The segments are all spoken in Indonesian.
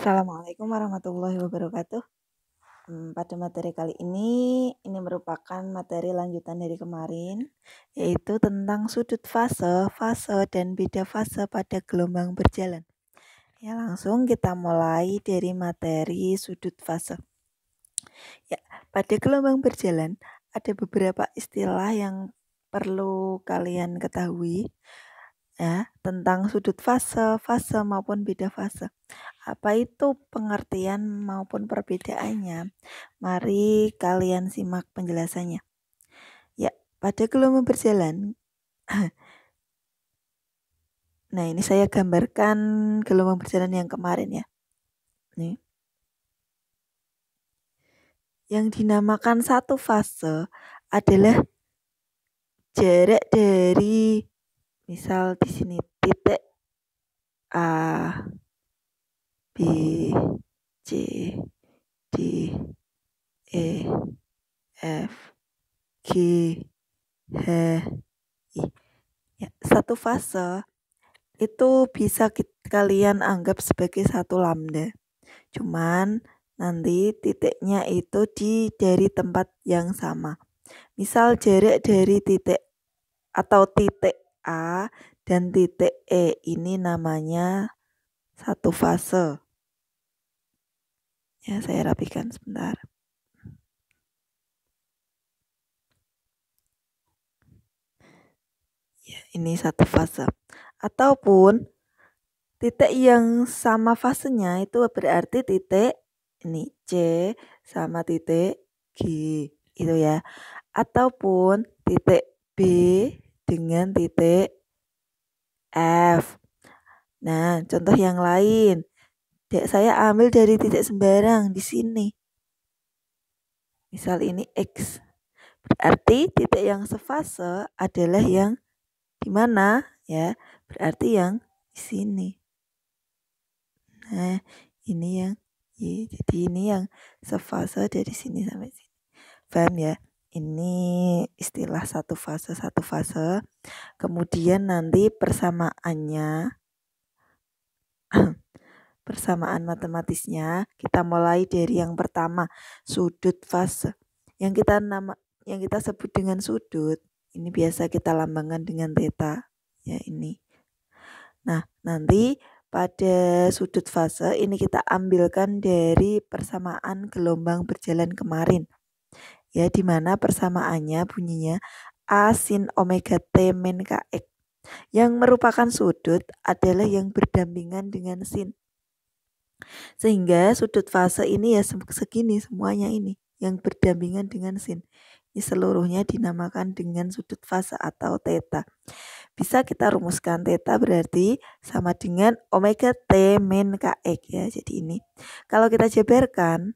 Assalamualaikum warahmatullahi wabarakatuh. Pada materi kali ini merupakan materi lanjutan dari kemarin, yaitu tentang sudut fase, fase, dan beda fase pada gelombang berjalan. Ya, langsung kita mulai dari materi sudut fase. Ya, pada gelombang berjalan ada beberapa istilah yang perlu kalian ketahui ya tentang sudut fase, fase maupun beda fase. Apa itu pengertian maupun perbedaannya? Mari kalian simak penjelasannya. Ya, pada gelombang berjalan. Nah, ini saya gambarkan gelombang berjalan yang kemarin ya. Nih. Yang dinamakan satu fase adalah jarak dari misal di sini titik A, B, C, D, E, F, G, H, I. Ya, satu fase itu bisa kalian anggap sebagai satu lambda. Cuman nanti titiknya itu dari tempat yang sama. Misal jarak dari titik atau titik A dan titik E ini namanya satu fase. Ya, saya rapikan sebentar. Ya, ini satu fase. Ataupun titik yang sama fasenya itu berarti titik ini C sama titik G itu ya. Ataupun titik B dengan titik F. Nah, contoh yang lain. Saya ambil dari titik sembarang di sini. Misal ini X. Berarti titik yang sefase adalah yang di mana ya? Berarti yang di sini. Nah, ini yang Y. Jadi ini yang sefase dari sini sampai sini. Paham ya? Ini istilah satu fase. Kemudian nanti persamaannya, persamaan matematisnya kita mulai dari yang pertama, sudut fase. Yang kita sebut dengan sudut, ini biasa kita lambangkan dengan theta. Ya, ini. Nah, nanti pada sudut fase ini kita ambilkan dari persamaan gelombang berjalan kemarin. Ya, di mana persamaannya bunyinya A sin omega T min Kx. Yang merupakan sudut adalah yang berdampingan dengan sin. Sehingga sudut fase ini ya segini semuanya ini yang berdampingan dengan sin. Ini seluruhnya dinamakan dengan sudut fase atau theta. Bisa kita rumuskan theta berarti sama dengan omega T min Kx ya. Jadi ini kalau kita jabarkan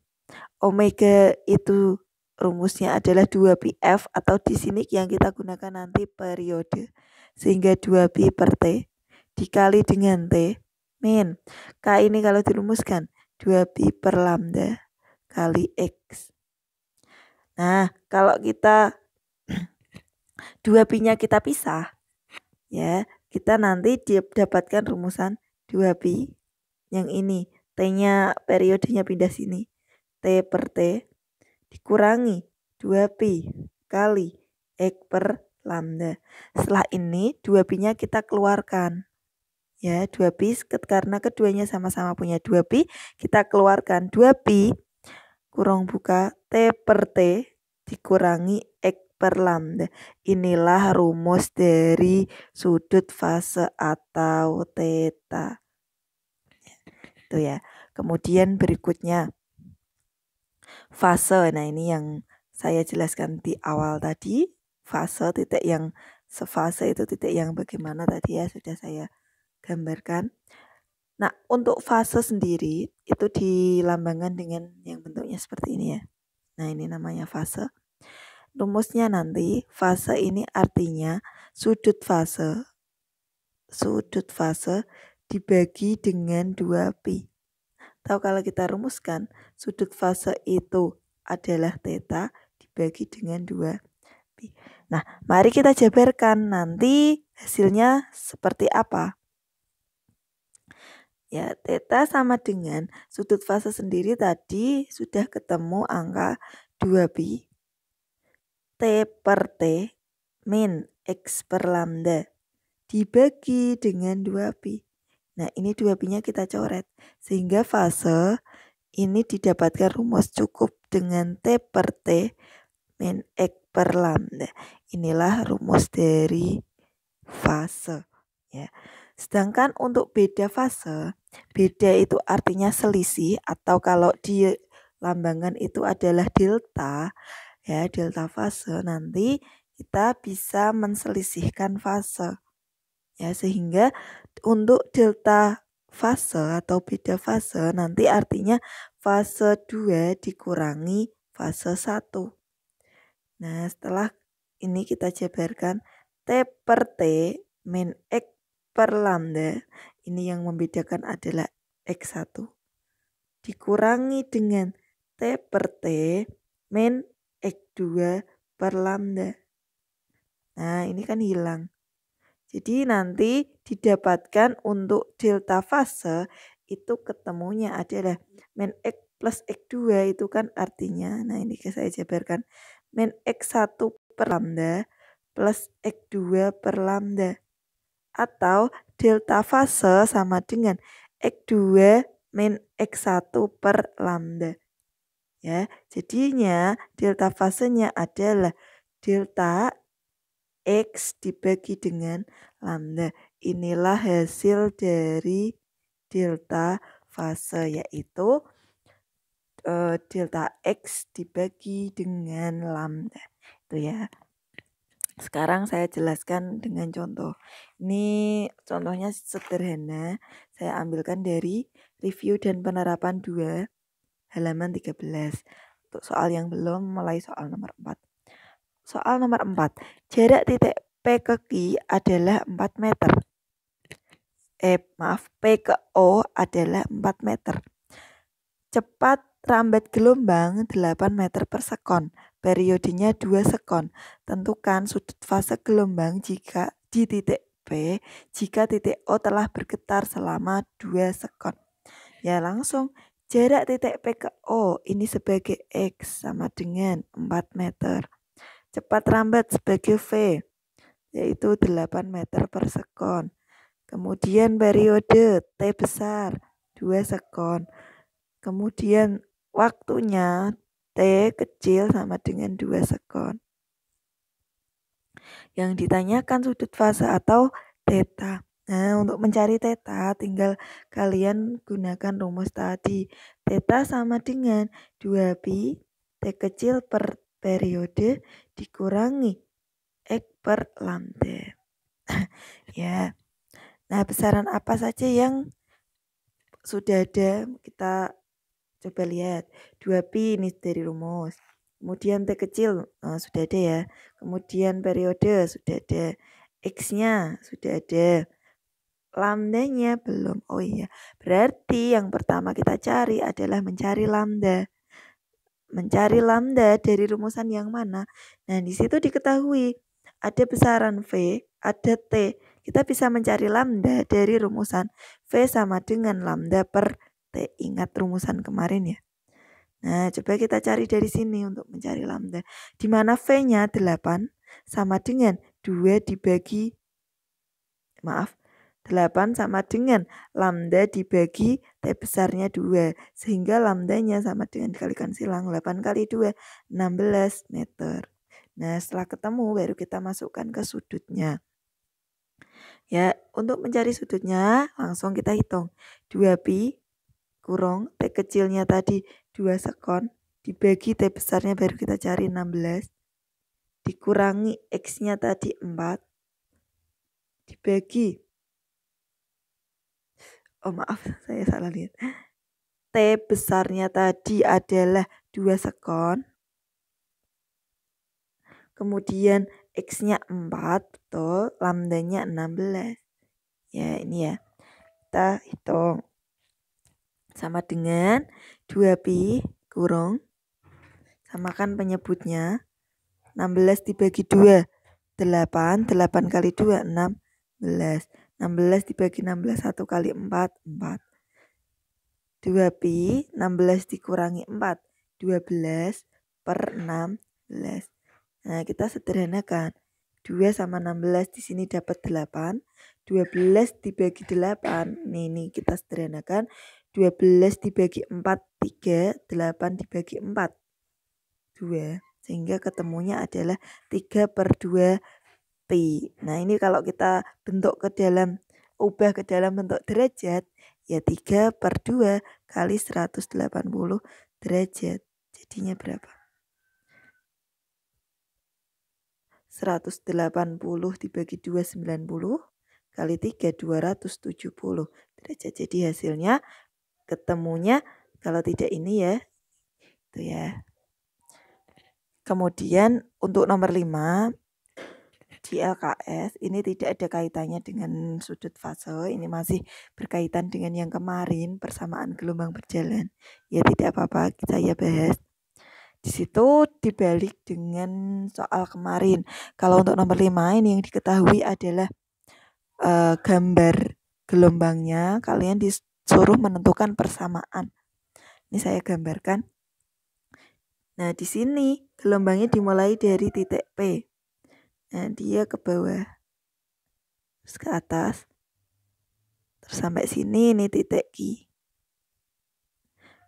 omega itu rumusnya adalah 2πf atau di sini yang kita gunakan nanti periode. Sehingga 2pi per T dikali dengan T min. K ini kalau dirumuskan 2pi per lambda kali X. Nah, kalau kita 2pi-nya kita pisah, ya, kita nanti dapatkan rumusan 2pi yang ini. T-nya periodenya pindah sini. T per T dikurangi 2pi kali X per lambda. Setelah ini 2pi-nya kita keluarkan. Ya, 2pi karena keduanya sama-sama punya 2pi, kita keluarkan 2pi kurang buka T per T dikurangi X per lambda. Inilah rumus dari sudut fase atau theta. Itu ya. Kemudian berikutnya fase. Nah, ini yang saya jelaskan di awal tadi. Fase titik yang sefase itu titik yang bagaimana tadi ya sudah saya gambarkan. Nah, untuk fase sendiri itu dilambangkan dengan yang bentuknya seperti ini ya. Nah, ini namanya fase. Rumusnya nanti fase ini artinya sudut fase dibagi dengan 2pi. Atau kalau kita rumuskan sudut fase itu adalah theta dibagi dengan 2pi. Nah, mari kita jabarkan nanti hasilnya seperti apa. Ya, theta sama dengan sudut fase sendiri tadi sudah ketemu angka 2pi. T per T min X per lambda dibagi dengan 2pi. Nah, ini 2pi-nya kita coret. Sehingga fase ini didapatkan rumus cukup dengan T per T min X per lambda. Inilah rumus dari fase. Ya. Sedangkan untuk beda fase, beda itu artinya selisih atau kalau di lambangan itu adalah delta, ya delta fase, nanti kita bisa menselisihkan fase. Ya, sehingga untuk delta fase atau beda fase nanti artinya fase 2 dikurangi fase 1. Nah, setelah ini kita jabarkan T per T min X per lambda, ini yang membedakan adalah X1 dikurangi dengan T per T min X2 per lambda. Nah, ini kan hilang. Jadi nanti didapatkan untuk delta fase itu ketemunya adalah min X plus X2 itu kan artinya, nah ini saya jabarkan, min X1 per lambda plus X2 per lambda. Atau delta fase sama dengan X2 min X1 per lambda. Ya, jadinya delta fasenya adalah delta X dibagi dengan lambda. Inilah hasil dari delta fase, yaitu delta X dibagi dengan lambda. Itu ya. Sekarang saya jelaskan dengan contoh. Ini contohnya sederhana. Saya ambilkan dari review dan penerapan 2 halaman 13. Untuk soal yang belum, mulai soal nomor 4. Soal nomor 4. Jarak titik P ke Q adalah 4 meter. P ke O adalah 4 meter. Cepat rambat gelombang 8 meter per sekon. Periodenya 2 sekon. Tentukan sudut fase gelombang jika di titik P jika titik O telah bergetar selama 2 sekon. Ya, langsung jarak titik P ke O ini sebagai X sama dengan 4 meter. Cepat rambat sebagai V yaitu 8 meter per sekon. Kemudian periode T besar 2 sekon. Kemudian waktunya T kecil sama dengan 2 sekon. Yang ditanyakan sudut fase atau theta. Nah, untuk mencari theta tinggal kalian gunakan rumus tadi. Theta sama dengan 2pi T kecil per periode dikurangi X per lambda. Ya. Nah, besaran apa saja yang sudah ada? Kita coba lihat. 2pi ini dari rumus. Kemudian T kecil sudah ada ya. Kemudian periode sudah ada. X-nya sudah ada. Lambdanya belum. Oh iya. Berarti yang pertama kita cari adalah mencari lambda. Mencari lambda dari rumusan yang mana? Nah, di situ diketahui ada besaran V, ada T. Kita bisa mencari lambda dari rumusan V sama dengan lambda per T. Ingat rumusan kemarin ya. Nah, coba kita cari dari sini untuk mencari lambda. Di mana V-nya 8 sama dengan 2 dibagi 8 sama dengan lambda dibagi T besarnya 2. Sehingga lambdanya sama dengan dikalikan silang 8 kali 2, 16 meter. Nah, setelah ketemu baru kita masukkan ke sudutnya. Ya, untuk mencari sudutnya langsung kita hitung. 2pi kurung T kecilnya tadi 2 sekon dibagi T besarnya baru kita cari 16 dikurangi X-nya tadi 4 dibagi saya salah lihat. T besarnya tadi adalah 2 sekon. Kemudian X-nya 4, betul. Lambdanya 16. Ya, ini ya. Kita hitung. Sama dengan 2pi kurung. Samakan penyebutnya. 16 dibagi 2, 8. 8 kali 2, 16. 16 dibagi 16, 1 kali 4, 4. 2pi 16 dikurangi 4, 12 per 16. Nah, kita sederhanakan. 2 sama 16 di sini dapat 8. 12 dibagi 8. Nih kita sederhanakan. 12 dibagi 4, 3. 8 dibagi 4, 2. Sehingga ketemunya adalah 3 per 2 pi. Nah, ini kalau kita ubah ke dalam bentuk derajat, ya 3 per 2 kali 180 derajat. Jadinya berapa? 180 dibagi 2, 90. Kali 3, 270 derajat. Jadi hasilnya ketemunya, kalau tidak ini ya, itu ya. Kemudian untuk nomor 5, di LKS ini tidak ada kaitannya dengan sudut fase, ini masih berkaitan dengan yang kemarin, persamaan gelombang berjalan. Ya tidak apa-apa, saya bahas. Di situ dibalik dengan soal kemarin. Kalau untuk nomor 5 ini yang diketahui adalah gambar gelombangnya, kalian disuruh menentukan persamaan. Ini saya gambarkan. Nah, di sini gelombangnya dimulai dari titik P. Nah, dia ke bawah, terus ke atas, terus sampai sini ini titik Q.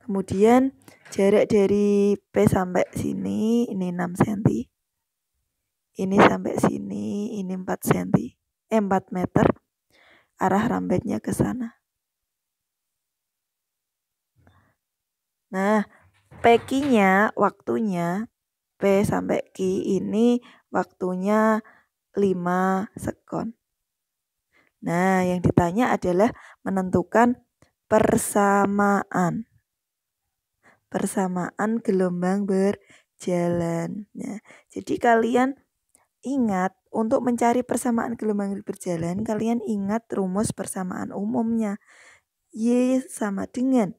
Kemudian jarak dari P sampai sini ini 6 cm. Ini sampai sini ini 4 cm. 4 meter. Arah rambatnya ke sana. Nah, PQ-nya waktunya P sampai Q ini waktunya 5 sekon. Nah, yang ditanya adalah menentukan persamaan gelombang berjalan. Nah, jadi kalian ingat untuk mencari persamaan gelombang berjalan, kalian ingat rumus persamaan umumnya. Y sama dengan,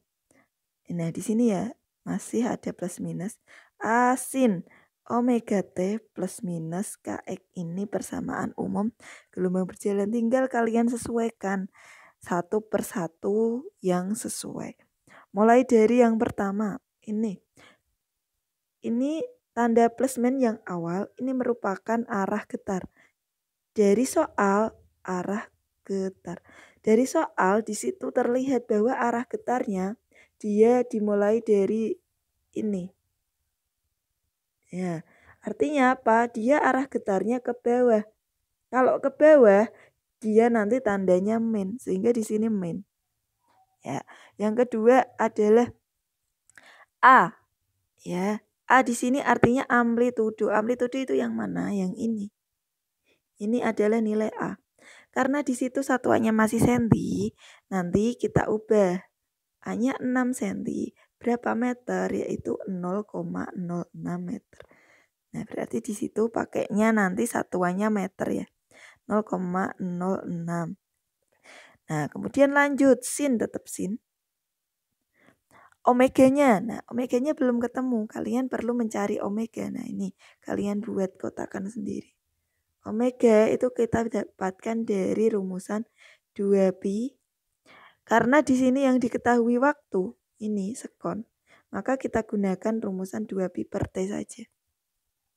nah di sini ya masih ada plus minus, A sin omega T plus minus KX ini persamaan umum gelombang berjalan. Tinggal kalian sesuaikan satu persatu yang sesuai. Mulai dari yang pertama, ini tanda plus min yang awal, ini merupakan arah getar. Dari soal arah getar. Dari soal di situ terlihat bahwa arah getarnya dia dimulai dari ini. Ya, artinya apa? Dia arah getarnya ke bawah. Kalau ke bawah, dia nanti tandanya min, sehingga di sini min. Ya, yang kedua adalah A. Ya, A di sini artinya amplitudo. Amplitudo itu yang mana? Yang ini. Ini adalah nilai A. Karena di situ satuannya masih senti, nanti kita ubah. A-nya 6 cm. Berapa meter? Yaitu 0,06 meter. Nah, berarti di situ pakainya nanti satuannya meter ya. 0,06. Nah, kemudian lanjut sin, tetap sin. Omeganya. Nah, omeganya belum ketemu. Kalian perlu mencari omega. Nah, ini kalian buat kotakan sendiri. Omega itu kita dapatkan dari rumusan 2pi. Karena di sini yang diketahui waktu ini sekon, maka kita gunakan rumusan 2pi per T saja.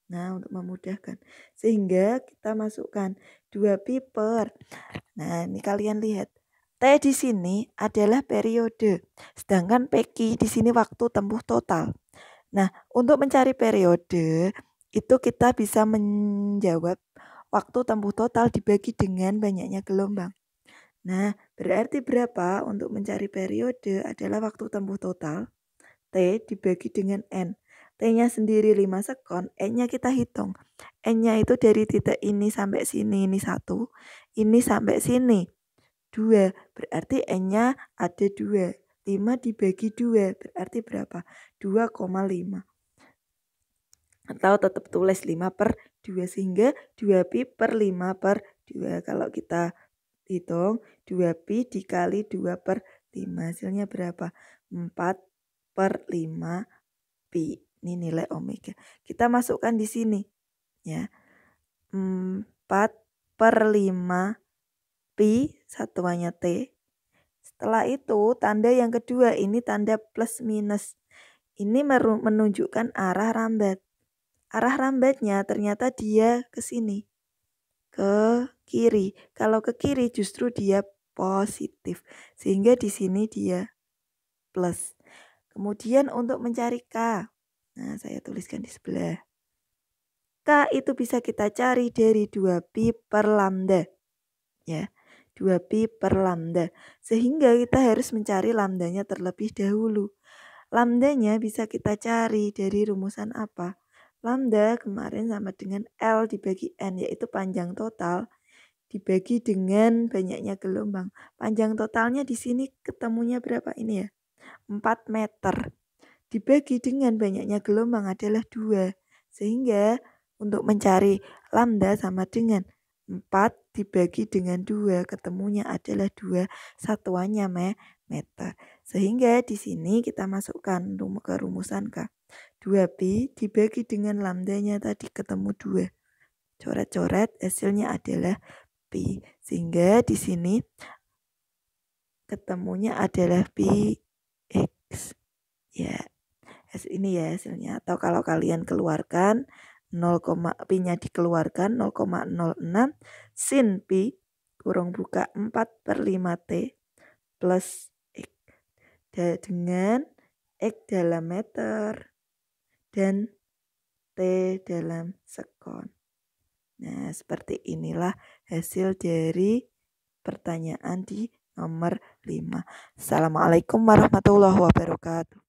Nah, untuk memudahkan. Sehingga kita masukkan 2pi per. Nah, ini kalian lihat. T di sini adalah periode. Sedangkan PQ di sini waktu tempuh total. Nah, untuk mencari periode, itu kita bisa menjawab waktu tempuh total dibagi dengan banyaknya gelombang. Nah, berarti berapa untuk mencari periode adalah waktu tempuh total. T dibagi dengan N. T-nya sendiri 5 sekon, N-nya kita hitung. N-nya itu dari titik ini sampai sini, ini 1. Ini sampai sini, 2. Berarti N-nya ada 2. 5 dibagi 2, berarti berapa? 2,5. Atau tetap tulis 5 per 2, sehingga 2pi per 5 per 2. Kalau kita hitung 2pi dikali 2 per 5, hasilnya berapa? 4 per 5 pi. Ini nilai omega. Kita masukkan di sini ya. 4 per 5 pi satuannya T Setelah itu tanda yang kedua ini tanda plus minus. Ini menunjukkan arah rambat. Arah rambatnya ternyata dia ke sini, ke kiri. Kalau ke kiri justru dia positif. Sehingga di sini dia plus. Kemudian untuk mencari K. Nah, saya tuliskan di sebelah. K itu bisa kita cari dari 2pi per lambda. Ya, 2pi per lambda. Sehingga kita harus mencari lambdanya terlebih dahulu. Lambdanya bisa kita cari dari rumusan apa? Lambda kemarin sama dengan L dibagi N, yaitu panjang total dibagi dengan banyaknya gelombang. Panjang totalnya di sini ketemunya berapa ini ya? 4 meter. Dibagi dengan banyaknya gelombang adalah 2. Sehingga untuk mencari lambda sama dengan 4 dibagi dengan 2, ketemunya adalah 2, satuannya meter. Sehingga di sini kita masukkan ke rumusan K. 2pi dibagi dengan lambdanya tadi ketemu 2. Coret-coret hasilnya adalah pi. Sehingga di sini ketemunya adalah pi x. Ya. Ini ya hasilnya. Atau kalau kalian keluarkan 0, pi-nya dikeluarkan 0,06 sin pi kurung buka 4/5t plus x dengan x dalam meter dan t dalam sekon. Nah, seperti inilah hasil dari pertanyaan di nomor 5. Assalamualaikum warahmatullahi wabarakatuh.